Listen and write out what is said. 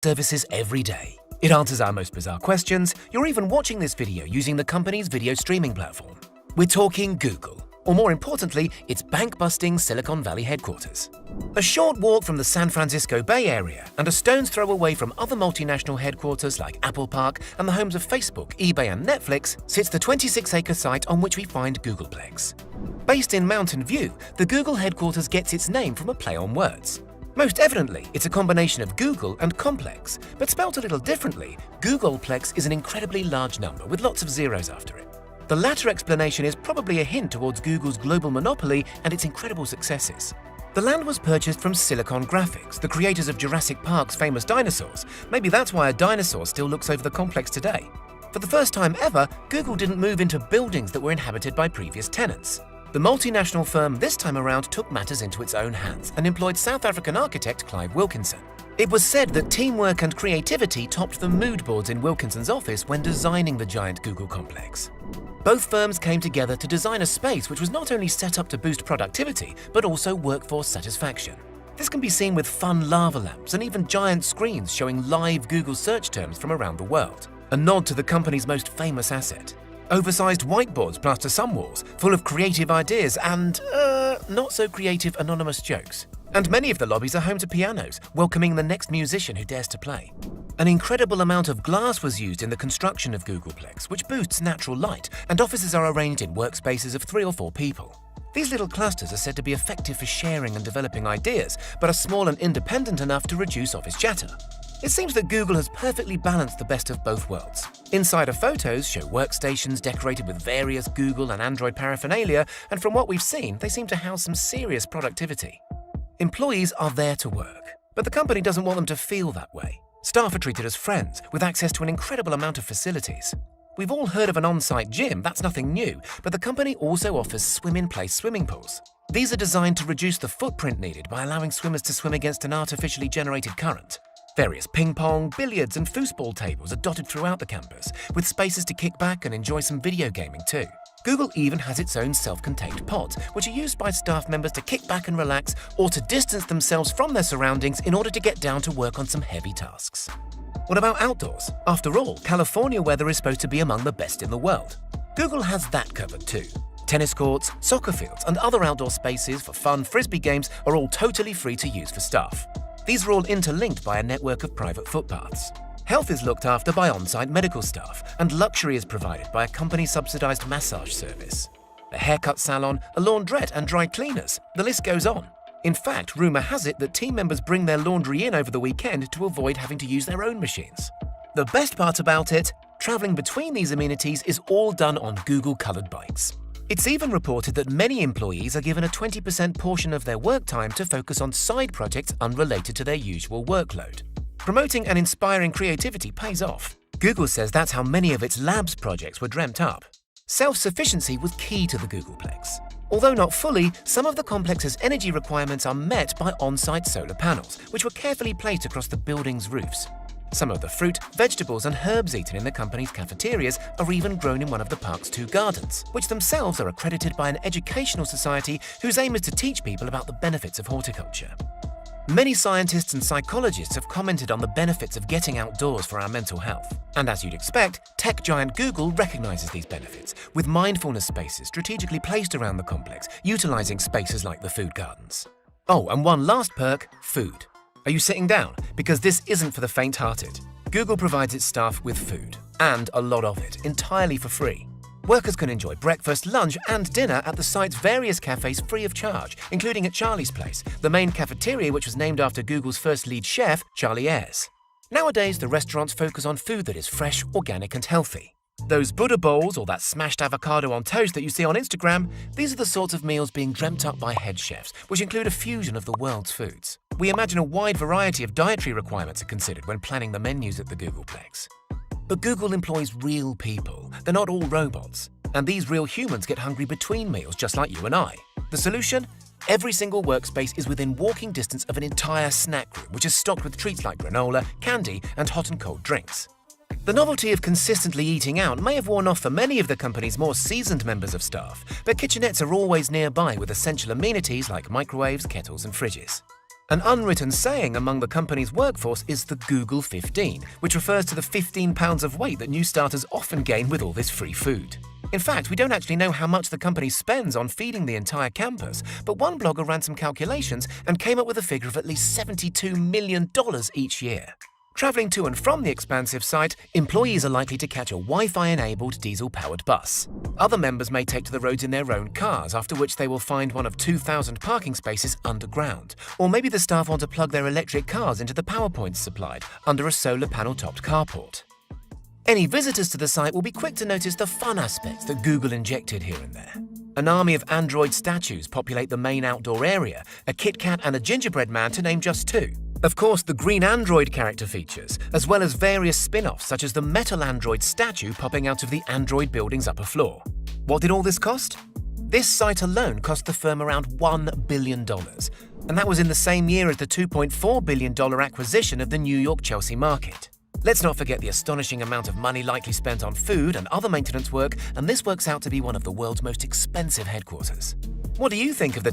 services every day. It answers our most bizarre questions. You're even watching this video using the company's video streaming platform. We're talking Google, or more importantly, its bank-busting Silicon Valley headquarters. A short walk from the San Francisco Bay Area and a stone's throw away from other multinational headquarters like Apple Park and the homes of Facebook, eBay and Netflix sits the 26-acre site on which we find Google Plex. Based in Mountain View, the Google headquarters gets its name from a play on words. Most evidently, it's a combination of Google and complex, but spelt a little differently, Googleplex is an incredibly large number with lots of zeros after it. The latter explanation is probably a hint towards Google's global monopoly and its incredible successes. The land was purchased from Silicon Graphics, the creators of Jurassic Park's famous dinosaurs. Maybe that's why a dinosaur still looks over the complex today. For the first time ever, Google didn't move into buildings that were inhabited by previous tenants. The multinational firm this time around took matters into its own hands and employed South African architect Clive Wilkinson. It was said that teamwork and creativity topped the mood boards in Wilkinson's office when designing the giant Google complex. Both firms came together to design a space which was not only set up to boost productivity, but also workforce satisfaction. This can be seen with fun lava lamps and even giant screens showing live Google search terms from around the world, a nod to the company's most famous asset. Oversized whiteboards plaster some walls, full of creative ideas and, not so creative anonymous jokes. And many of the lobbies are home to pianos, welcoming the next musician who dares to play. An incredible amount of glass was used in the construction of Googleplex, which boosts natural light, and offices are arranged in workspaces of 3 or 4 people. These little clusters are said to be effective for sharing and developing ideas, but are small and independent enough to reduce office chatter. It seems that Google has perfectly balanced the best of both worlds. Insider photos show workstations decorated with various Google and Android paraphernalia, and from what we've seen, they seem to house some serious productivity. Employees are there to work, but the company doesn't want them to feel that way. Staff are treated as friends, with access to an incredible amount of facilities. We've all heard of an on-site gym, that's nothing new, but the company also offers swim-in-place swimming pools. These are designed to reduce the footprint needed by allowing swimmers to swim against an artificially generated current. Various ping pong, billiards and foosball tables are dotted throughout the campus, with spaces to kick back and enjoy some video gaming too. Google even has its own self-contained pods, which are used by staff members to kick back and relax or to distance themselves from their surroundings in order to get down to work on some heavy tasks. What about outdoors? After all, California weather is supposed to be among the best in the world. Google has that covered too. Tennis courts, soccer fields and other outdoor spaces for fun frisbee games are all totally free to use for staff. These are all interlinked by a network of private footpaths. Health is looked after by on-site medical staff, and luxury is provided by a company-subsidized massage service. A haircut salon, a laundrette and dry cleaners, the list goes on. In fact, rumor has it that team members bring their laundry in over the weekend to avoid having to use their own machines. The best part about it, traveling between these amenities is all done on Google-colored bikes. It's even reported that many employees are given a 20% portion of their work time to focus on side projects unrelated to their usual workload. Promoting and inspiring creativity pays off. Google says that's how many of its labs projects were dreamt up. Self-sufficiency was key to the Googleplex. Although not fully, some of the complex's energy requirements are met by on-site solar panels, which were carefully placed across the building's roofs. Some of the fruit, vegetables and herbs eaten in the company's cafeterias are even grown in one of the park's 2 gardens, which themselves are accredited by an educational society whose aim is to teach people about the benefits of horticulture. Many scientists and psychologists have commented on the benefits of getting outdoors for our mental health. And as you'd expect, tech giant Google recognizes these benefits, with mindfulness spaces strategically placed around the complex, utilizing spaces like the food gardens. Oh, and one last perk, food. Are you sitting down? Because this isn't for the faint-hearted. Google provides its staff with food, and a lot of it, entirely for free. Workers can enjoy breakfast, lunch and dinner at the site's various cafes free of charge, including at Charlie's Place, the main cafeteria which was named after Google's first lead chef, Charlie Ayres. Nowadays, the restaurants focus on food that is fresh, organic and healthy. Those Buddha bowls or that smashed avocado on toast that you see on Instagram, these are the sorts of meals being dreamt up by head chefs, which include a fusion of the world's foods. We imagine a wide variety of dietary requirements are considered when planning the menus at the Googleplex. But Google employs real people. They're not all robots. And these real humans get hungry between meals just like you and I. The solution? Every single workspace is within walking distance of an entire snack room, which is stocked with treats like granola, candy, and hot and cold drinks. The novelty of consistently eating out may have worn off for many of the company's more seasoned members of staff, but kitchenettes are always nearby with essential amenities like microwaves, kettles, and fridges. An unwritten saying among the company's workforce is the Google 15, which refers to the 15 pounds of weight that new starters often gain with all this free food. In fact, we don't actually know how much the company spends on feeding the entire campus, but one blogger ran some calculations and came up with a figure of at least $72 million each year. Travelling to and from the expansive site, employees are likely to catch a Wi-Fi-enabled diesel-powered bus. Other members may take to the roads in their own cars, after which they will find one of 2,000 parking spaces underground. Or maybe the staff want to plug their electric cars into the power points supplied under a solar panel-topped carport. Any visitors to the site will be quick to notice the fun aspects that Google injected here and there. An army of Android statues populate the main outdoor area, a Kit Kat and a gingerbread man to name just two. Of course, the green Android character features, as well as various spin-offs such as the metal Android statue popping out of the Android building's upper floor. What did all this cost? This site alone cost the firm around $1 billion, and that was in the same year as the $2.4 billion acquisition of the New York Chelsea market. Let's not forget the astonishing amount of money likely spent on food and other maintenance work, and this works out to be one of the world's most expensive headquarters. What do you think of the